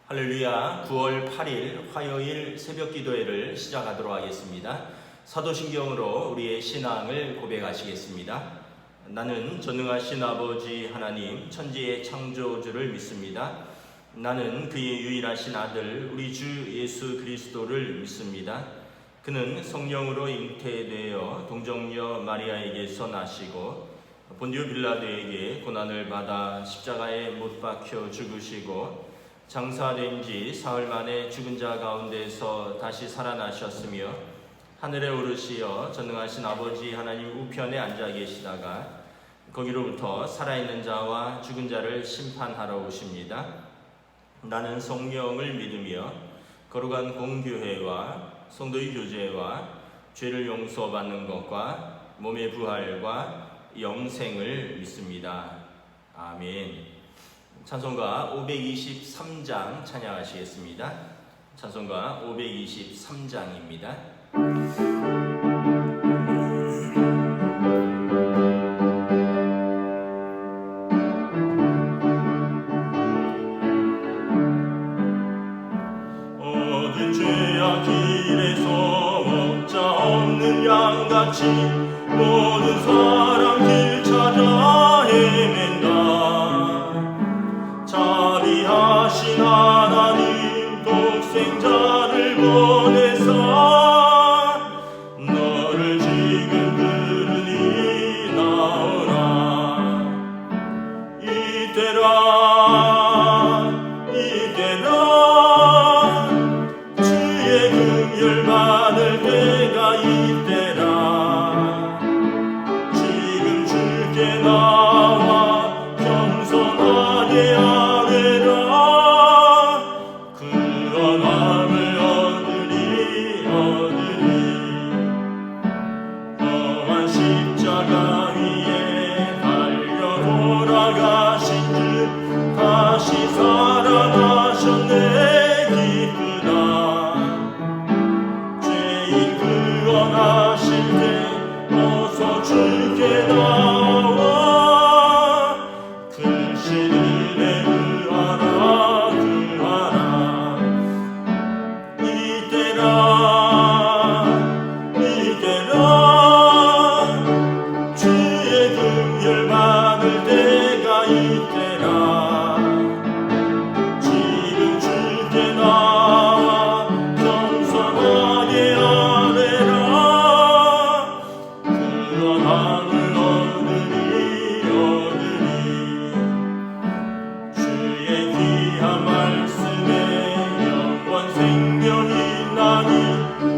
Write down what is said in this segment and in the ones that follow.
할렐루야. 9월 8일 화요일 새벽 기도회를 시작하도록 하겠습니다. 사도신경으로 우리의 신앙을 고백하시겠습니다. 나는 전능하신 아버지 하나님 천지의 창조주를 믿습니다. 나는 그의 유일하신 아들 우리 주 예수 그리스도를 믿습니다. 그는 성령으로 잉태되어 동정녀 마리아에게서 나시고 본디오 빌라도에게 고난을 받아 십자가에 못 박혀 죽으시고 장사된 지 사흘 만에 죽은 자 가운데서 다시 살아나셨으며 하늘에 오르시어 전능하신 아버지 하나님 우편에 앉아 계시다가 거기로부터 살아있는 자와 죽은 자를 심판하러 오십니다. 나는 성령을 믿으며 거룩한 공교회와 성도의 교제와 죄를 용서받는 것과 몸의 부활과 영생을 믿습니다. 아멘. 찬송가 523장 찬양하시겠습니다. 찬송가 523장입니다. 어느 죄악 길에서 먹자 없는 양같이 모든 사람 길 찾아 헤맨다. 자비하신 하나님 독생자를 보내사 너를 지금 부르니 나오라. 이때라 주의 긍휼 받을 때가 이때라. 지금 주께 나와 겸손하게 아뢰라. 그 언함을 얻으리. 험한 십자가 위에 달려 돌아가신 주 다시 살아나셨네. 기쁘다. 죄인 구원하실 때 어서 주께 나와 크신 은혜 구하라. 이때라 주의 긍휼 받을 때가 이때라. 지금 주께 나와 겸손하게 아뢰라. 그 언함을 얻으리. 주의 귀한 말씀에 영원 생명이 나니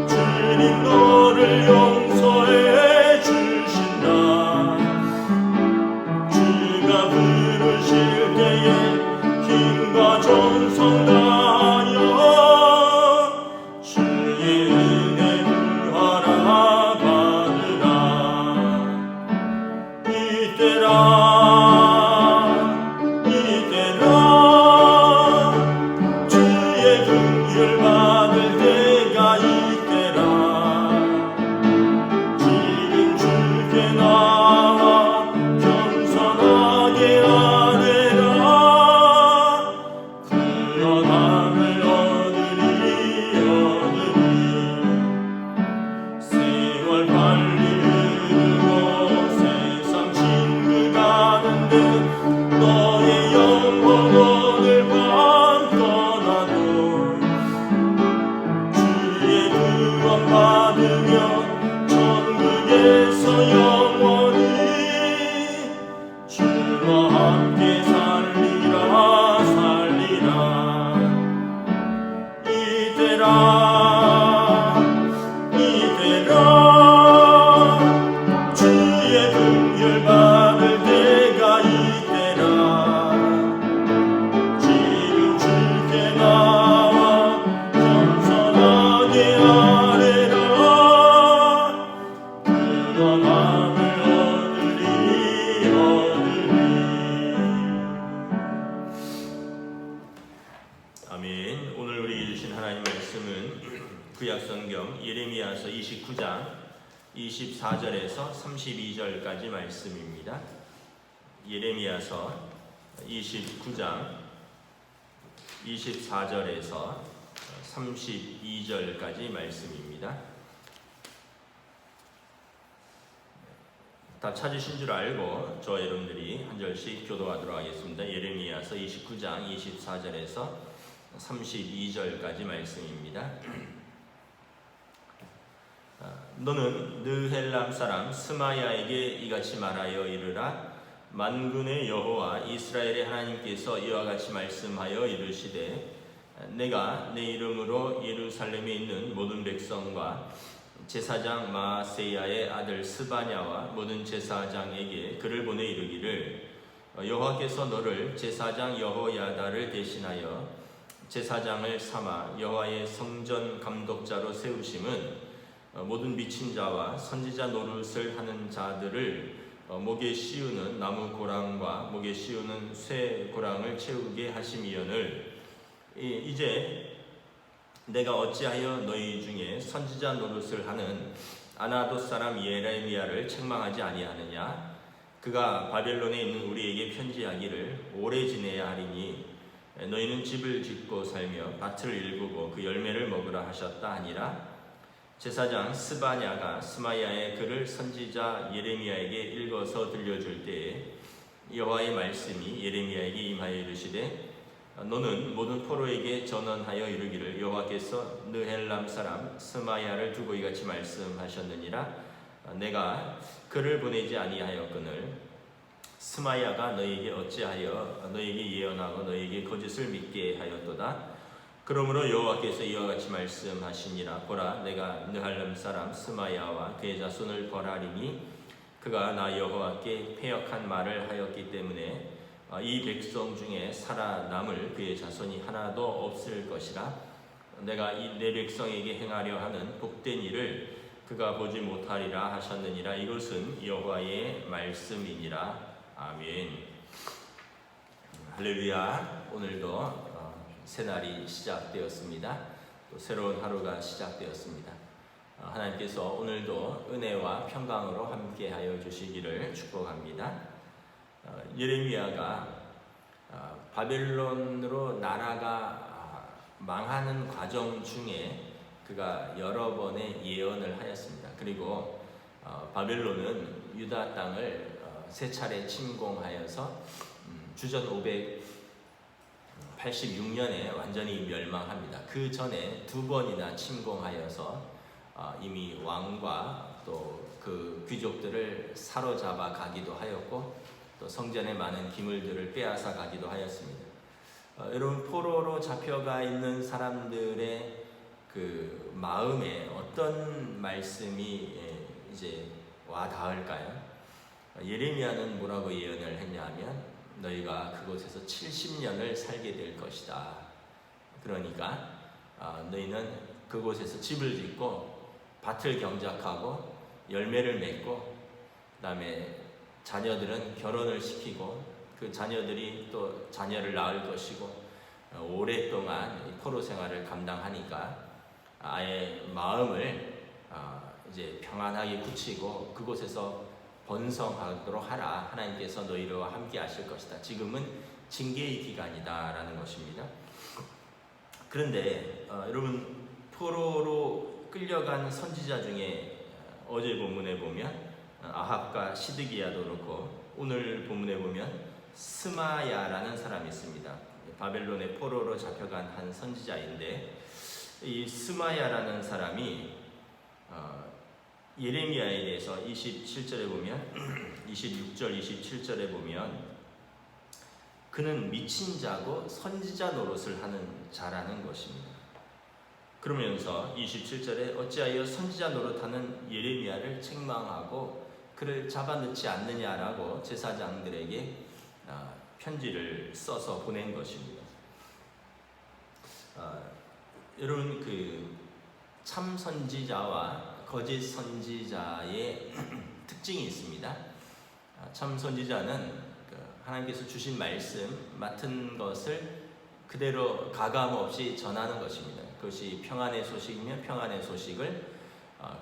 주님 너를 용서해 주신다. 주가 부르실 때에 힘과 정성 다하여 주의 은혜 구하라. 받으라. 이때라 주의 긍휼 받을 때가 이때라. 지금 주께 나와 겸손하게 아뢰라. 그 언함을 얻으리. 세월 빨리 흐르고 세상 진그 가는데 너의 영혼 오늘 밤 떠나도 주의 구원 받으며 천국에서 영원히 주와 함께 살리라. 이때라 주의 긍휼 받을 때가 이때라. 지금 주께 나와 겸손하게 아뢰라. 그 언함을 얻으리. 아멘. 오늘 우리에게 주신 하나님 말씀은 구약성경 예레미야서 29장 24절에서 32절까지 말씀입니다. 예레미야서 29장 24절에서 32절까지 말씀입니다. 다 찾으신 줄 알고 저와 여러분들이 한 절씩 교도하도록 하겠습니다. 예레미야서 29장 24절에서 32절까지 말씀입니다. 너는 느헬람 사람 스마야에게 이같이 말하여 이르라. 만군의 여호와 이스라엘의 하나님께서 이와 같이 말씀하여 이르시되 내가 내 이름으로 예루살렘에 있는 모든 백성과 제사장 마아세야의 아들 스바냐와 모든 제사장에게 글을 보내 이르기를 여호와께서 너를 제사장 여호야다를 대신하여 제사장을 삼아 여호와의 성전 감독자로 세우심은 모든 미친 자와 선지자 노릇을 하는 자들을 목에 씌우는 나무 고랑과 목에 씌우는 쇠 고랑을 채우게 하심이여늘 이제 내가 어찌하여 너희 중에 선지자 노릇을 하는 아나돗 사람 예레미야를 책망하지 아니하느냐. 그가 바벨론에 있는 우리에게 편지하기를 오래 지내야 하리니 너희는 집을 짓고 살며 밭을 일구고 그 열매를 먹으라 하셨다 하니라. 제사장 스바냐가 스마야의 글을 선지자 예레미야에게 읽어서 들려줄 때에 여호와의 말씀이 예레미야에게 임하여 이르시되 너는 모든 포로에게 전언하여 이르기를 여호와께서 느헬람 사람 스마야를 두고 이같이 말씀하셨느니라. 내가 그를 보내지 아니하였거늘 스마야가 너희에게 어찌하여 너희에게 예언하고 너희에게 거짓을 믿게 하였도다. 그러므로 여호와께서 이와 같이 말씀하시니라. 보라, 내가 느헬람 사람 스마야와 그의 자손을 벌하리니 그가 나 여호와께 패역한 말을 하였기 때문에 이 백성 중에 살아남을 그의 자손이 하나도 없을 것이라. 내가 이 내 백성에게 행하려 하는 복된 일을 그가 보지 못하리라 하셨느니라. 이것은 여호와의 말씀이니라. 아멘. 할렐루야. 오늘도 새날이 시작되었습니다. 또 새로운 하루가 시작되었습니다. 하나님께서 오늘도 은혜와 평강으로 함께하여 주시기를 축복합니다. 예레미야가 바벨론으로 나라가 망하는 과정 중에 그가 여러 번의 예언을 하였습니다. 그리고 바벨론은 유다 땅을 세 차례 침공하여서 주전 586년에 완전히 멸망합니다. 그 전에 두 번이나 침공하여서 이미 왕과 또 그 귀족들을 사로잡아 가기도 하였고 또 성전에 많은 기물들을 빼앗아 가기도 하였습니다. 여러분, 포로로 잡혀가 있는 사람들의 그 마음에 어떤 말씀이 이제 와 닿을까요? 예레미야는 뭐라고 예언을 했냐면 너희가 그곳에서 70년을 살게 될 것이다. 그러니까 너희는 그곳에서 집을 짓고 밭을 경작하고 열매를 맺고 그다음에 자녀들은 결혼을 시키고 그 자녀들이 또 자녀를 낳을 것이고 오랫동안 포로 생활을 감당하니까 아예 마음을 이제 평안하게 굳히고 그곳에서 번성하도록 하라. 하나님께서 너희와 함께 하실 것이다. 지금은 징계의 기간이다 라는 것입니다. 그런데 여러분, 포로로 끌려간 선지자 중에 어제 본문에 보면 아합과 시드기야도 그렇고 오늘 본문에 보면 스마야라는 사람이 있습니다. 바벨론의 포로로 잡혀간 한 선지자인데 이 스마야라는 사람이 예레미야에 대해서 27절에 보면 26절 27절에 보면 그는 미친 자고 선지자 노릇을 하는 자라는 것입니다. 그러면서 27절에 어찌하여 선지자 노릇하는 예레미야를 책망하고 그를 잡아넣지 않느냐라고 제사장들에게 편지를 써서 보낸 것입니다. 여러분, 그 참 선지자와 거짓 선지자의 특징이 있습니다. 참 선지자는 하나님께서 주신 말씀 맡은 것을 그대로 가감 없이 전하는 것입니다. 그것이 평안의 소식이면 평안의 소식을,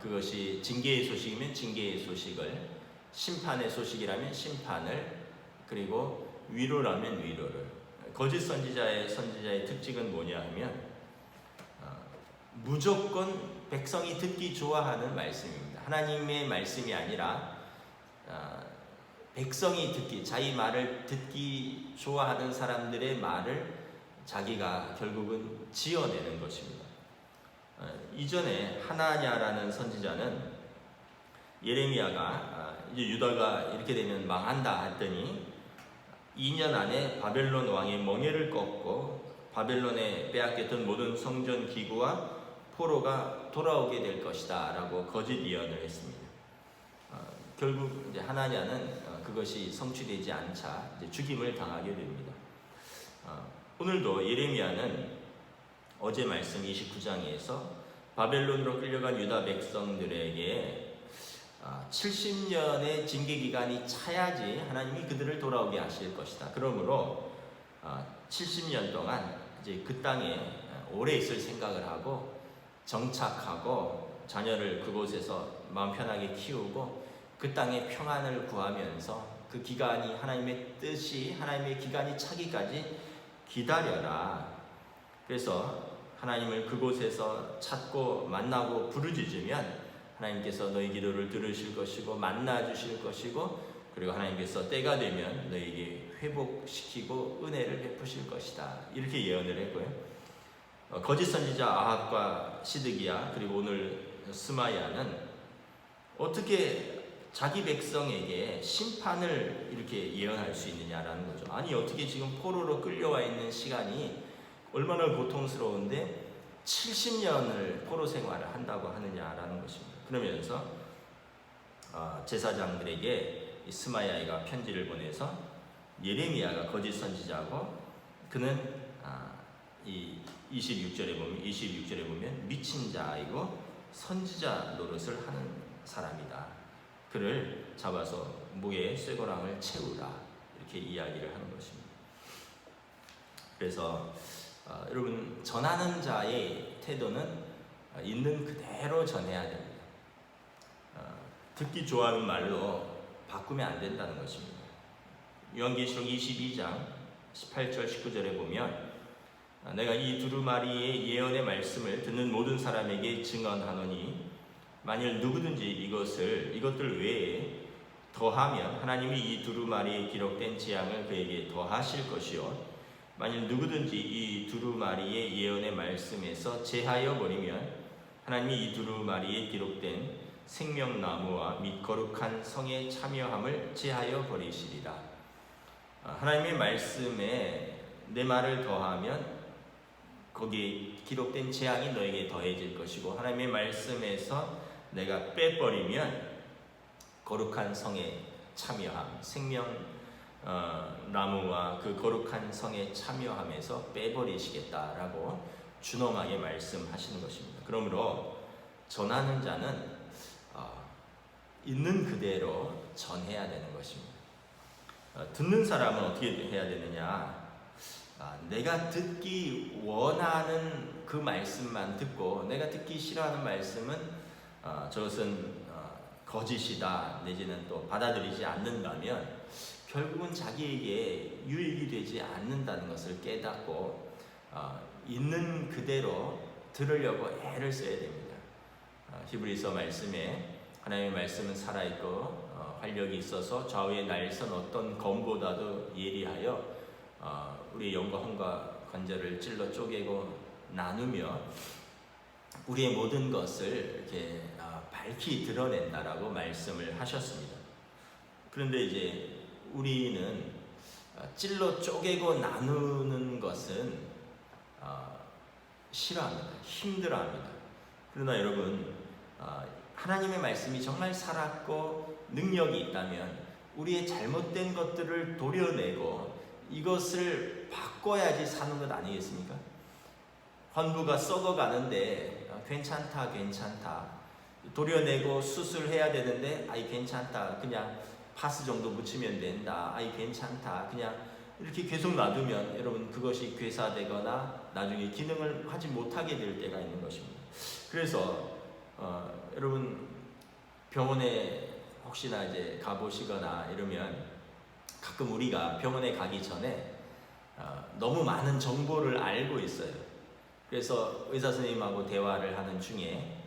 그것이 징계의 소식이면 징계의 소식을, 심판의 소식이라면 심판을, 그리고 위로라면 위로를 거짓 선지자의 특징은 뭐냐 하면 무조건 백성이 듣기 좋아하는 말씀입니다. 하나님의 말씀이 아니라 백성이 듣기, 자기 말을 듣기 좋아하는 사람들의 말을 자기가 결국은 지어내는 것입니다. 이전에 하나냐라는 선지자는 예레미야가 이제 유다가 이렇게 되면 망한다 했더니 2년 안에 바벨론 왕의 멍에를 꺾고 바벨론에 빼앗겼던 모든 성전 기구와 포로가 돌아오게 될 것이다 라고 거짓 예언을 했습니다. 결국 이제 하나냐는 그것이 성취되지 않자 이제 죽임을 당하게 됩니다. 오늘도 예레미야는 어제 말씀 29장에서 바벨론으로 끌려간 유다 백성들에게 70년의 징계 기간이 차야지 하나님이 그들을 돌아오게 하실 것이다. 그러므로 70년 동안 이제 그 땅에 오래 있을 생각을 하고 정착하고 자녀를 그곳에서 마음 편하게 키우고 그 땅에 평안을 구하면서 그 기간이 하나님의 뜻이 하나님의 기간이 차기까지 기다려라. 그래서 하나님을 그곳에서 찾고 만나고 부르짖으면 하나님께서 너희 기도를 들으실 것이고 만나 주실 것이고 그리고 하나님께서 때가 되면 너희에게 회복시키고 은혜를 베푸실 것이다. 이렇게 예언을 했고요. 거짓 선지자 아합과 시드기야 그리고 오늘 스마야는 어떻게 자기 백성에게 심판을 이렇게 예언할 수 있느냐라는 거죠. 아니 어떻게 지금 포로로 끌려와 있는 시간이 얼마나 고통스러운데 70년을 포로 생활을 한다고 하느냐라는 것입니다. 그러면서 제사장들에게 스마야가 편지를 보내서 예레미야가 거짓 선지자고 그는 이 26절에 보면 미친 자이고 선지자 노릇을 하는 사람이다. 그를 잡아서 목에 쇠고랑을 채우라. 이렇게 이야기를 하는 것입니다. 그래서 여러분 전하는 자의 태도는 있는 그대로 전해야 됩니다. 듣기 좋아하는 말로 바꾸면 안 된다는 것입니다. 요한계시록 22장 18절 19절에 보면 내가 이 두루마리의 예언의 말씀을 듣는 모든 사람에게 증언하노니 만일 누구든지 이것들 외에 더하면 하나님이 이 두루마리에 기록된 재앙을 그에게 더하실 것이요 만일 누구든지 이 두루마리의 예언의 말씀에서 제하여 버리면 하나님이 이 두루마리에 기록된 생명나무와 및 거룩한 성에 참여함을 제하여 버리시리라. 하나님의 말씀에 내 말을 더하면 거기에 기록된 재앙이 너에게 더해질 것이고 하나님의 말씀에서 내가 빼버리면 거룩한 성에 참여함, 생명나무와 그 거룩한 성에 참여함에서 빼버리시겠다라고 준엄하게 말씀하시는 것입니다. 그러므로 전하는 자는 있는 그대로 전해야 되는 것입니다. 듣는 사람은 어떻게 해야 되느냐? 내가 듣기 원하는 그 말씀만 듣고 내가 듣기 싫어하는 말씀은 저것은 거짓이다 내지는 또 받아들이지 않는다면 결국은 자기에게 유익이 되지 않는다는 것을 깨닫고 있는 그대로 들으려고 애를 써야 됩니다. 히브리서 말씀에 하나님의 말씀은 살아있고 활력이 있어서 좌우에 날선 어떤 검보다도 예리하여 우리의 영과 혼과 관절을 찔러 쪼개고 나누며 우리의 모든 것을 이렇게 밝히 드러낸다라고 말씀을 하셨습니다. 그런데 이제 우리는 찔러 쪼개고 나누는 것은 싫어합니다. 힘들어합니다. 그러나 여러분 하나님의 말씀이 정말 살았고 능력이 있다면 우리의 잘못된 것들을 도려내고 이것을 바꿔야지 사는 것 아니겠습니까? 환부가 썩어가는데 괜찮다 도려내고 수술해야 되는데 아이 괜찮다 그냥 파스 정도 묻히면 된다 아이 괜찮다 그냥 이렇게 계속 놔두면 여러분 그것이 괴사되거나 나중에 기능을 하지 못하게 될 때가 있는 것입니다. 그래서 여러분 병원에 혹시나 이제 가보시거나 이러면 가끔 우리가 병원에 가기 전에 너무 많은 정보를 알고 있어요. 그래서 의사 선생님하고 대화를 하는 중에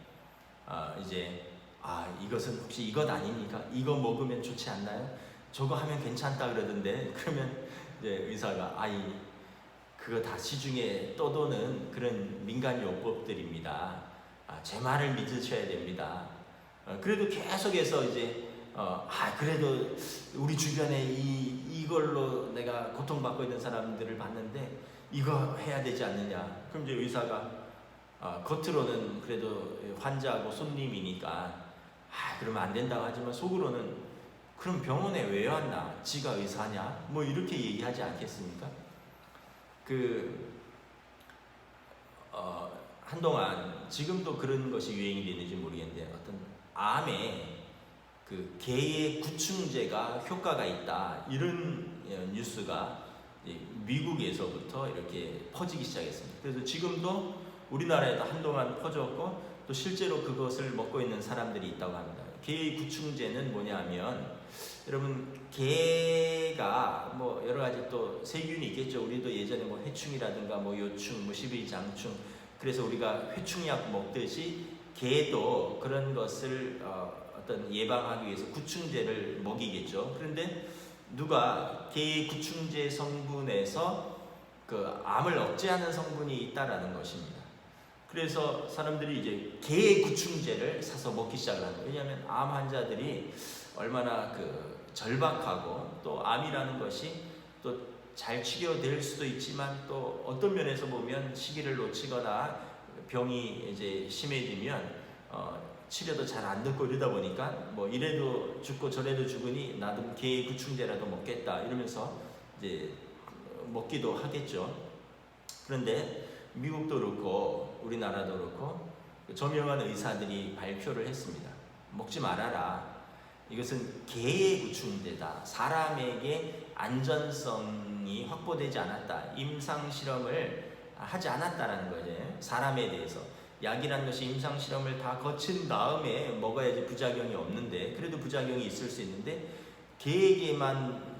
이제 이것은 혹시 이것 아닙니까? 이거 먹으면 좋지 않나요? 저거 하면 괜찮다 그러던데 그러면 이제 의사가 그거 다 시중에 떠도는 그런 민간 요법들입니다. 제 말을 믿으셔야 됩니다. 그래도 계속해서 이제 그래도 우리 주변에 이걸로 내가 고통받고 있는 사람들을 봤는데 이거 해야 되지 않느냐. 그럼 이제 의사가 겉으로는 그래도 환자하고 손님이니까 그러면 안 된다고 하지만 속으로는 그럼 병원에 왜 왔나? 지가 의사냐? 뭐 이렇게 얘기하지 않겠습니까? 한동안 지금도 그런 것이 유행이 되는지 모르겠는데 어떤 암에 개의 구충제가 효과가 있다 이런 뉴스가 미국에서부터 이렇게 퍼지기 시작했습니다. 그래서 지금도 우리나라에도 한동안 퍼졌고 또 실제로 그것을 먹고 있는 사람들이 있다고 합니다. 개의 구충제는 뭐냐면 여러분 개가 뭐 여러 가지 또 세균이 있겠죠. 우리도 예전에 뭐 해충이라든가 뭐 요충, 십이장충 그래서 우리가 회충약 먹듯이 개도 그런 것을 어떤 예방하기 위해서 구충제를 먹이겠죠. 그런데 누가 개의 구충제 성분에서 암을 억제하는 성분이 있다라는 것입니다. 그래서 사람들이 이제 개의 구충제를 사서 먹기 시작을 합니다. 왜냐하면 암 환자들이 얼마나 절박하고 또 암이라는 것이 또 잘 치료될 수도 있지만 또 어떤 면에서 보면 시기를 놓치거나 병이 이제 심해지면 치료도 잘 안 듣고 이러다 보니까 뭐 이래도 죽고 저래도 죽으니 나도 개의 구충제라도 먹겠다 이러면서 이제 먹기도 하겠죠. 그런데 미국도 그렇고 우리나라도 그렇고 저명한 의사들이 발표를 했습니다. 먹지 말아라. 이것은 개의 구충제다. 사람에게 안전성이 확보되지 않았다. 임상실험을 하지 않았다라는 거죠. 사람에 대해서. 약이라는 것이 임상실험을 다 거친 다음에 먹어야지 부작용이 없는데 그래도 부작용이 있을 수 있는데 개에게만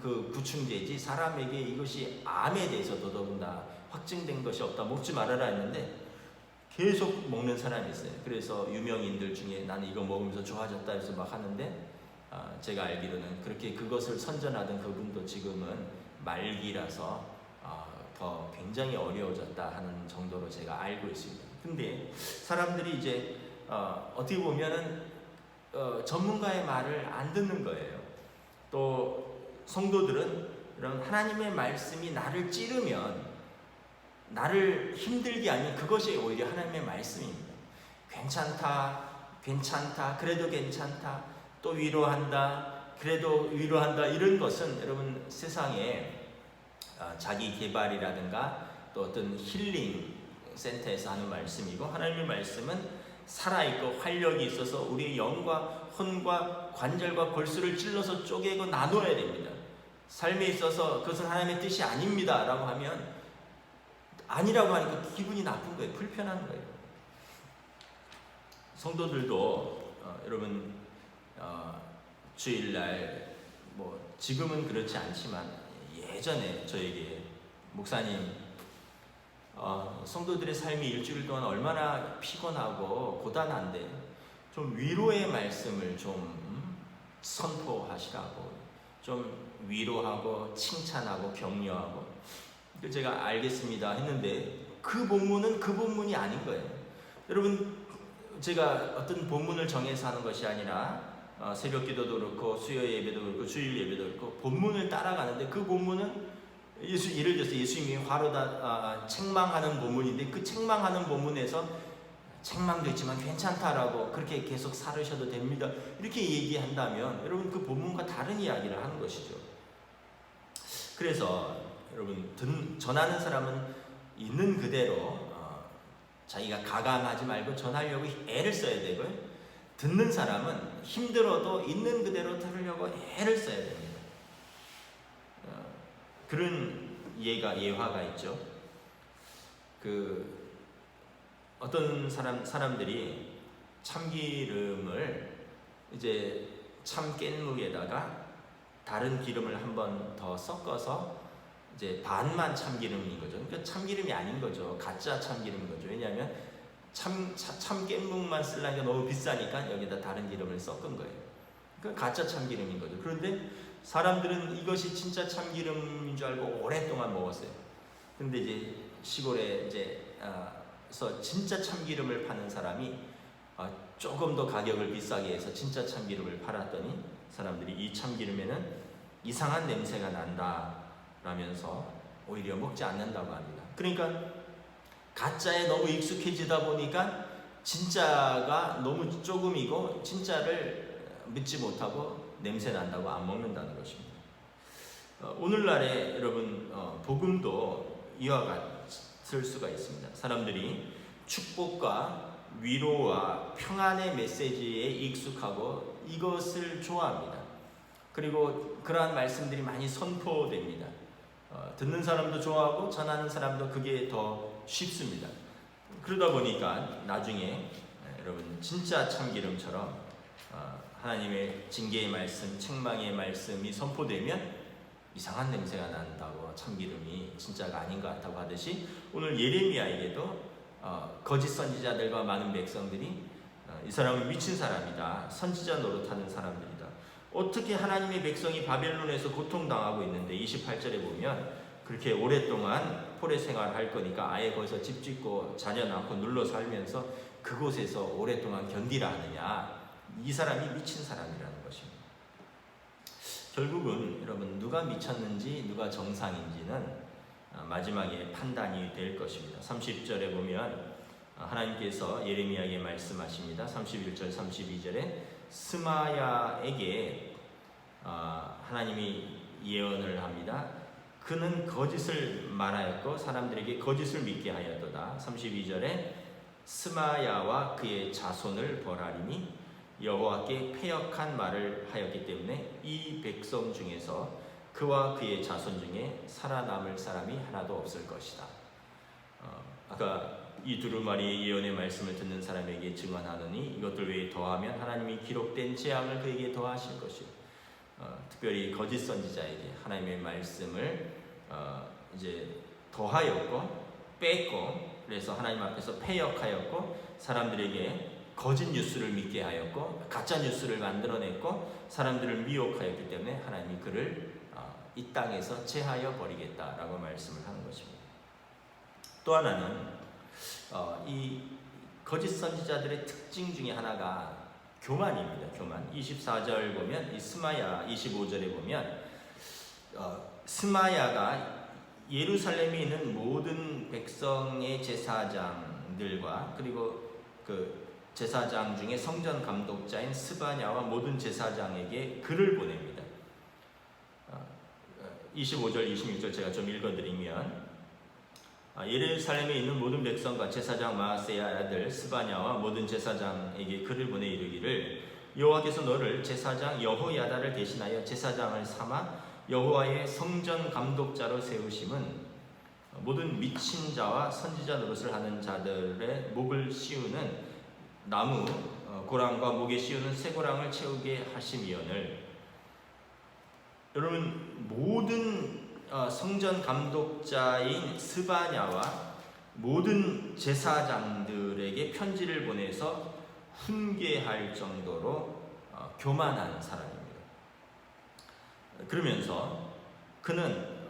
그 구충제지 사람에게 이것이 암에 대해서 더더군다나 확증된 것이 없다. 먹지 말아라 했는데 계속 먹는 사람이 있어요. 그래서 유명인들 중에 나는 이거 먹으면서 좋아졌다 해서 막 하는데 제가 알기로는 그렇게 그것을 선전하던 그분도 지금은 말기라서 더 굉장히 어려워졌다 하는 정도로 제가 알고 있습니다. 근데 사람들이 이제 어떻게 보면은 전문가의 말을 안 듣는 거예요. 또 성도들은 이런 하나님의 말씀이 나를 찌르면 나를 힘들게 하면 그것이 오히려 하나님의 말씀입니다. 괜찮다, 그래도 괜찮다, 또 위로한다, 그래도 위로한다 이런 것은 여러분 세상에 자기 개발이라든가 또 어떤 힐링 센터에서 하는 말씀이고 하나님의 말씀은 살아있고 활력이 있어서 우리의 영과 혼과 관절과 골수를 찔러서 쪼개고 나눠야 됩니다. 삶에 있어서 그것은 하나님의 뜻이 아닙니다 라고 하면 아니라고 하니까 기분이 나쁜 거예요. 불편한 거예요. 성도들도 여러분 주일날 뭐 지금은 그렇지 않지만 예전에 저에게 목사님 성도들의 삶이 일주일 동안 얼마나 피곤하고 고단한데 좀 위로의 말씀을 좀 선포하시라고 좀 위로하고 칭찬하고 격려하고 제가 알겠습니다 했는데 그 본문은 그 본문이 아닌 거예요. 여러분 제가 어떤 본문을 정해서 하는 것이 아니라 새벽 기도도 그렇고 수요 예배도 그렇고 주일 예배도 그렇고 본문을 따라가는데 그 본문은 예를 들어서 예수님이 화로다 책망하는 본문인데 그 책망하는 본문에서 책망도 있지만 괜찮다라고 그렇게 계속 살으셔도 됩니다 이렇게 얘기한다면 여러분 그 본문과 다른 이야기를 하는 것이죠. 그래서 여러분 전하는 사람은 있는 그대로 자기가 가감하지 말고 전하려고 애를 써야 되고요. 듣는 사람은 힘들어도 있는 그대로 들으려고 애를 써야 됩니다. 그런 예화가 있죠. 어떤 사람들이 참기름을 이제 참깻묵에다가 다른 기름을 한 번 더 섞어서 이제 반만 참기름인 거죠. 그러니까 참기름이 아닌 거죠. 가짜 참기름인 거죠. 왜냐하면 참깨묵만 쓰려니까 너무 비싸니까 여기다 다른 기름을 섞은 거예요. 그러니까 가짜 참기름인 거죠. 그런데 사람들은 이것이 진짜 참기름인 줄 알고 오랫동안 먹었어요. 근데 이제 시골에 서 진짜 참기름을 파는 사람이 조금 더 가격을 비싸게 해서 진짜 참기름을 팔았더니 사람들이 이 참기름에는 이상한 냄새가 난다라면서 오히려 먹지 않는다고 합니다. 그러니까 가짜에 너무 익숙해지다 보니까 진짜가 너무 조금이고 진짜를 믿지 못하고 냄새 난다고 안 먹는다는 것입니다. 오늘날에 여러분 복음도 이와 같을 수가 있습니다. 사람들이 축복과 위로와 평안의 메시지에 익숙하고 이것을 좋아합니다. 그리고 그러한 말씀들이 많이 선포됩니다. 듣는 사람도 좋아하고 전하는 사람도 그게 더 쉽습니다. 그러다 보니까 나중에 여러분 진짜 참기름처럼 하나님의 징계의 말씀, 책망의 말씀이 선포되면 이상한 냄새가 난다고 참기름이 진짜가 아닌 것 같다고 하듯이 오늘 예레미야에게도 거짓 선지자들과 많은 백성들이 이 사람은 미친 사람이다, 선지자 노릇하는 사람들이다. 어떻게 하나님의 백성이 바벨론에서 고통당하고 있는데 28절에 보면 그렇게 오랫동안 포레 생활할 거니까 아예 거기서 집 짓고 자녀 낳고 눌러 살면서 그곳에서 오랫동안 견디라 하느냐. 이 사람이 미친 사람이라는 것입니다. 결국은 여러분 누가 미쳤는지 누가 정상인지는 마지막에 판단이 될 것입니다. 30절에 보면 하나님께서 예레미야에게 말씀하십니다. 31절 32절에 스마야에게 하나님이 예언을 합니다. 그는 거짓을 말하였고 사람들에게 거짓을 믿게 하였도다. 32절에 스마야와 그의 자손을 벌하리니 여호와께 패역한 말을 하였기 때문에 이 백성 중에서 그와 그의 자손 중에 살아남을 사람이 하나도 없을 것이다. 아까 이 두루마리의 예언의 말씀을 듣는 사람에게 증언하느니 이것들 외에 더하면 하나님이 기록된 재앙을 그에게 더하실 것이요. 특별히 거짓 선지자에게 하나님의 말씀을 이제 더하였고 뺐고 그래서 하나님 앞에서 패역하였고 사람들에게 거짓 뉴스를 믿게 하였고 가짜 뉴스를 만들어냈고 사람들을 미혹하였기 때문에 하나님이 그를 이 땅에서 제하여 버리겠다라고 말씀을 하는 것입니다. 또 하나는 이 거짓 선지자들의 특징 중에 하나가 교만입니다. 교만. 24절 보면 이 스마야 25절에 보면 스마야가 예루살렘에 있는 모든 백성의 제사장들과 그리고 그 제사장 중에 성전 감독자인 스바냐와 모든 제사장에게 글을 보냅니다. 25절 26절 제가 좀 읽어드리면 예루살렘에 있는 모든 백성과 제사장 마아세야 아들 스바냐와 모든 제사장에게 글을 보내 이르기를 여호와께서 너를 제사장 여호야다를 대신하여 제사장을 삼아 여호와의 성전 감독자로 세우심은 모든 미친 자와 선지자 노릇을 하는 자들의 목을 씌우는 나무 고랑과 목에 씌우는 쇠고랑을 채우게 하심이오늘. 여러분 모든 성전 감독자인 스바냐와 모든 제사장들에게 편지를 보내서 훈계할 정도로 교만한 사람입니다. 그러면서 그는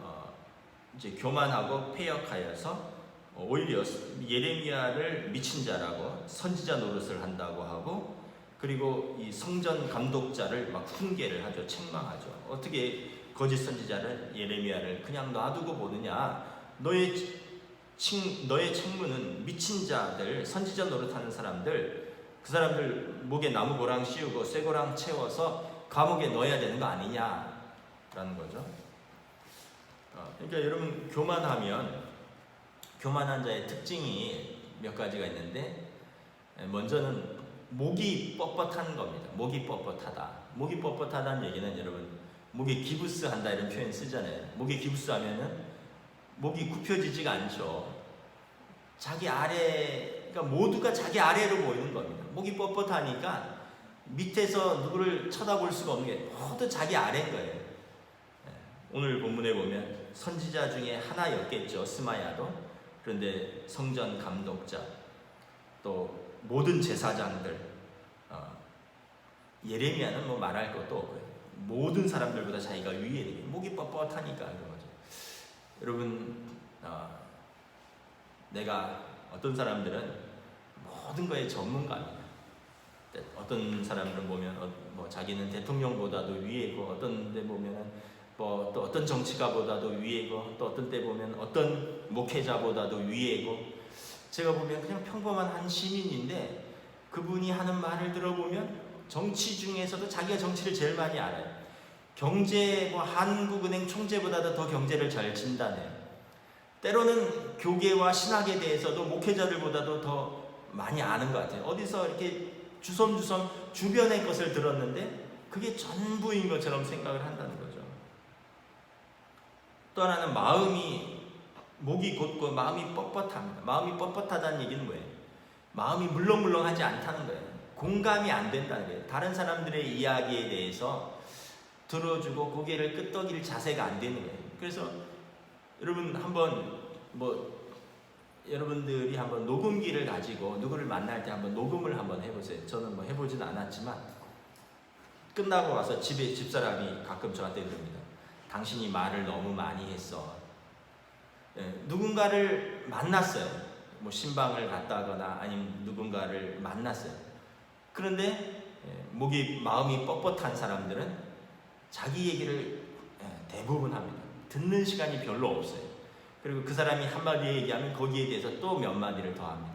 이제 교만하고 패역하여서 오히려 예레미야를 미친 자라고 선지자 노릇을 한다고 하고 그리고 이 성전 감독자를 막 훈계를 하죠. 책망하죠. 어떻게 거짓 선지자를 예레미야를 그냥 놔두고 보느냐. 너의 책무는 미친 자들, 선지자 노릇하는 사람들, 그 사람들 목에 나무 고랑 씌우고 쇠고랑 채워서 감옥에 넣어야 되는 거 아니냐라는 거죠. 그러니까 여러분 교만한 자의 특징이 몇 가지가 있는데 먼저는 목이 뻣뻣한 겁니다. 목이 뻣뻣하다. 목이 뻣뻣하다는 얘기는 여러분 목에 기부스한다 이런 표현 쓰잖아요. 목에 기부스하면은 목이 굽혀지지가 않죠. 자기 아래, 그러니까 모두가 자기 아래로 보이는 겁니다. 목이 뻣뻣하니까 밑에서 누구를 쳐다볼 수가 없는 게 모두 자기 아래인 거예요. 오늘 본문에 보면 선지자 중에 하나였겠죠. 스마야도. 그런데 성전 감독자, 또 모든 제사장들, 예레미야는 뭐 말할 것도 없고요. 모든 사람들보다 자기가 위에 있는, 목이 뻣뻣하니까 그런 거죠. 여러분, 내가 어떤 사람들은 모든 거에 전문가입니다. 어떤 사람들은 보면 뭐 자기는 대통령보다도 위에고, 어떤 데 보면은 뭐 또 어떤 정치가보다도 위에고, 또 어떤 때 보면 어떤 목회자보다도 위에고. 제가 보면 그냥 평범한 한 시민인데 그분이 하는 말을 들어보면 정치 중에서도 자기가 정치를 제일 많이 알아요. 경제, 뭐 한국은행 총재보다도 더 경제를 잘 진단해요. 때로는 교계와 신학에 대해서도 목회자들보다도 더 많이 아는 것 같아요. 어디서 이렇게 주섬주섬 주변의 것을 들었는데 그게 전부인 것처럼 생각을 한다는 거죠. 또 하나는 목이 곧고 마음이 뻣뻣합니다. 마음이 뻣뻣하다는 얘기는 뭐예요? 마음이 물렁물렁하지 않다는 거예요. 공감이 안 된다는 거예요. 다른 사람들의 이야기에 대해서 들어주고 고개를 끄덕일 자세가 안 되는 거예요. 그래서 여러분 여러분들이 한번 녹음기를 가지고 누구를 만날 때 한번 녹음을 한번 해보세요. 저는 뭐 해보지는 않았지만 끝나고 와서 집사람이 가끔 저한테 그럽니다. 당신이 말을 너무 많이 했어. 누군가를 만났어요. 뭐 신방을 갔다거나 아니면 누군가를 만났어요. 그런데 마음이 뻣뻣한 사람들은 자기 얘기를 대부분 합니다. 듣는 시간이 별로 없어요. 그리고 그 사람이 한마디 얘기하면 거기에 대해서 또 몇 마디를 더 합니다.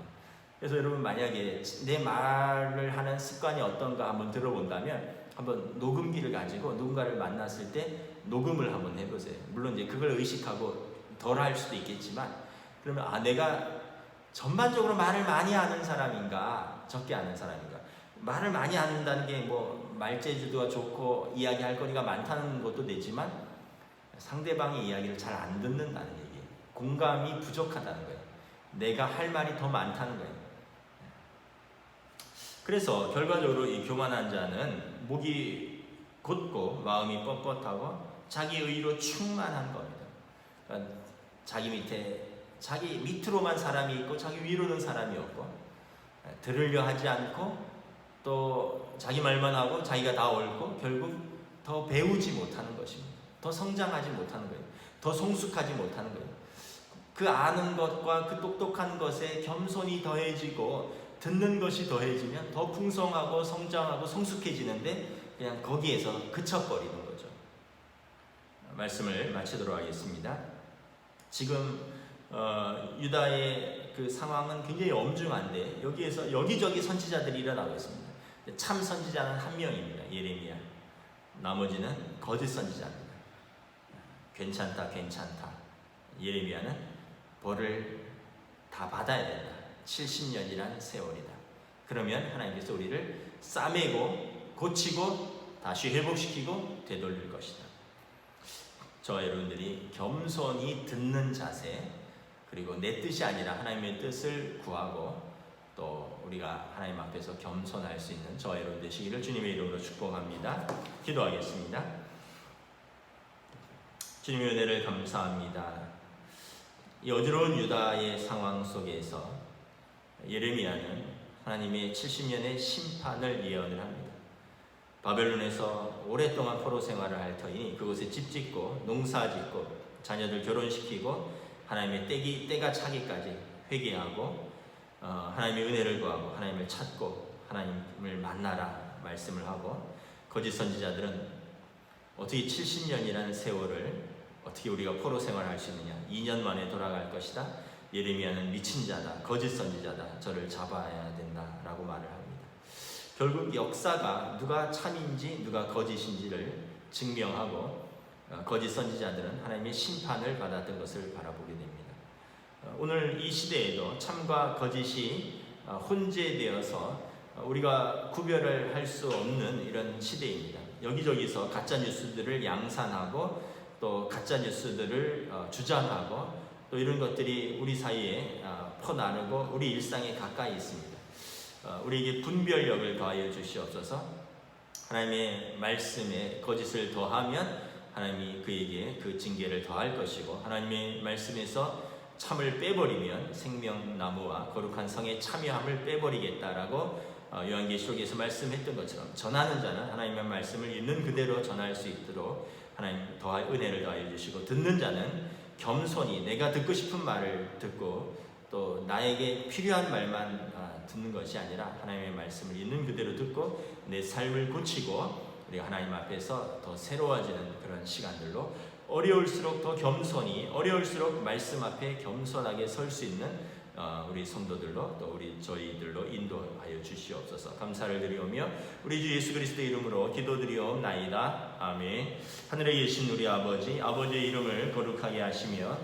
그래서 여러분, 만약에 내 말을 하는 습관이 어떤가 한번 들어본다면 한번 녹음기를 가지고 누군가를 만났을 때 녹음을 한번 해보세요. 물론 이제 그걸 의식하고 덜 할 수도 있겠지만, 그러면 내가 전반적으로 말을 많이 하는 사람인가 적게 하는 사람인가. 말을 많이 한다는 게 뭐 말재주가 좋고 이야기할 거리가 많다는 것도 되지만 상대방의 이야기를 잘 안 듣는다는 얘기예요. 공감이 부족하다는 거예요. 내가 할 말이 더 많다는 거예요. 그래서 결과적으로 이 교만한 자는 목이 곧고 마음이 뻣뻣하고 자기 의로 충만한 겁니다. 그러니까 자기 밑으로만 사람이 있고 자기 위로는 사람이 없고, 들으려 하지 않고 또 자기 말만 하고 자기가 다 옳고, 결국 더 배우지 못하는 것입니다. 더 성장하지 못하는 거예요. 더 성숙하지 못하는 거예요. 그 아는 것과 그 똑똑한 것에 겸손이 더해지고 듣는 것이 더해지면 더 풍성하고 성장하고 성숙해지는데 그냥 거기에서 그쳐버리는 거죠. 말씀을 마치도록 하겠습니다. 지금 유다의 그 상황은 굉장히 엄중한데 여기에서 여기저기 선지자들이 일어나고 있습니다. 참 선지자는 한 명입니다. 예레미야. 나머지는 거짓 선지자입니다. 괜찮다. 예레미야는 벌을 다 받아야 된다. 70년이라는 세월이다. 그러면 하나님께서 우리를 싸매고 고치고 다시 회복시키고 되돌릴 것이다. 저와 여러분들이 겸손히 듣는 자세, 그리고 내 뜻이 아니라 하나님의 뜻을 구하고 또 우리가 하나님 앞에서 겸손할 수 있는 저와 여러분 되시기를 주님의 이름으로 축복합니다. 기도하겠습니다. 주님의 은혜를 감사합니다. 이 어지러운 유다의 상황 속에서 예레미야는 하나님의 70년의 심판을 예언을 합니다. 바벨론에서 오랫동안 포로 생활을 할 터이니 그곳에 집 짓고 농사 짓고 자녀들 결혼시키고 하나님의 때가 차기까지 회개하고 하나님의 은혜를 구하고 하나님을 찾고 하나님을 만나라 말씀을 하고, 거짓 선지자들은 어떻게 70년이라는 세월을 어떻게 우리가 포로 생활을 할 수 있느냐, 2년 만에 돌아갈 것이다, 예레미야는 미친 자다, 거짓 선지자다, 저를 잡아야 된다라고 말을 합니다. 결국 역사가 누가 참인지 누가 거짓인지를 증명하고 거짓 선지자들은 하나님의 심판을 받았던 것을 바라보게 됩니다. 오늘 이 시대에도 참과 거짓이 혼재되어서 우리가 구별을 할 수 없는 이런 시대입니다. 여기저기서 가짜 뉴스들을 양산하고 또 가짜 뉴스들을 주장하고 또 이런 것들이 우리 사이에 퍼나르고 우리 일상에 가까이 있습니다. 우리에게 분별력을 더하여 주시옵소서. 하나님의 말씀에 거짓을 더하면 하나님이 그에게 그 징계를 더할 것이고, 하나님의 말씀에서 참을 빼버리면 생명나무와 거룩한 성의 참여함을 빼버리겠다라고 요한계시록에서 말씀했던 것처럼, 전하는 자는 하나님의 말씀을 있는 그대로 전할 수 있도록 하나님 은혜를 더하여 주시고, 듣는 자는 겸손히 내가 듣고 싶은 말을 듣고 또 나에게 필요한 말만 듣는 것이 아니라 하나님의 말씀을 있는 그대로 듣고 내 삶을 고치고 우리가 하나님 앞에서 더 새로워지는 그런 시간들로, 어려울수록 더 겸손히, 어려울수록 말씀 앞에 겸손하게 설 수 있는 우리 성도들로, 또 저희들로 인도하여 주시옵소서. 감사를 드리오며 우리 주 예수 그리스도의 이름으로 기도드리옵나이다. 아멘. 하늘에 계신 우리 아버지, 아버지의 이름을 거룩하게 하시며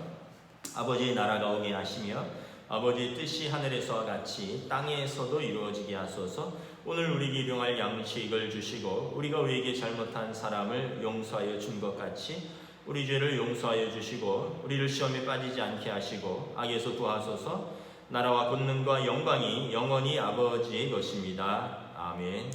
아버지의 나라가 오게 하시며 아버지의 뜻이 하늘에서와 같이 땅에서도 이루어지게 하소서. 오늘 우리에게 일용할 양식을 주시고 우리가 우리에게 잘못한 사람을 용서하여 준 것 같이 우리 죄를 용서하여 주시고 우리를 시험에 빠지지 않게 하시고 악에서 구하소서. 나라와 권능과 영광이 영원히 아버지의 것입니다. 아멘.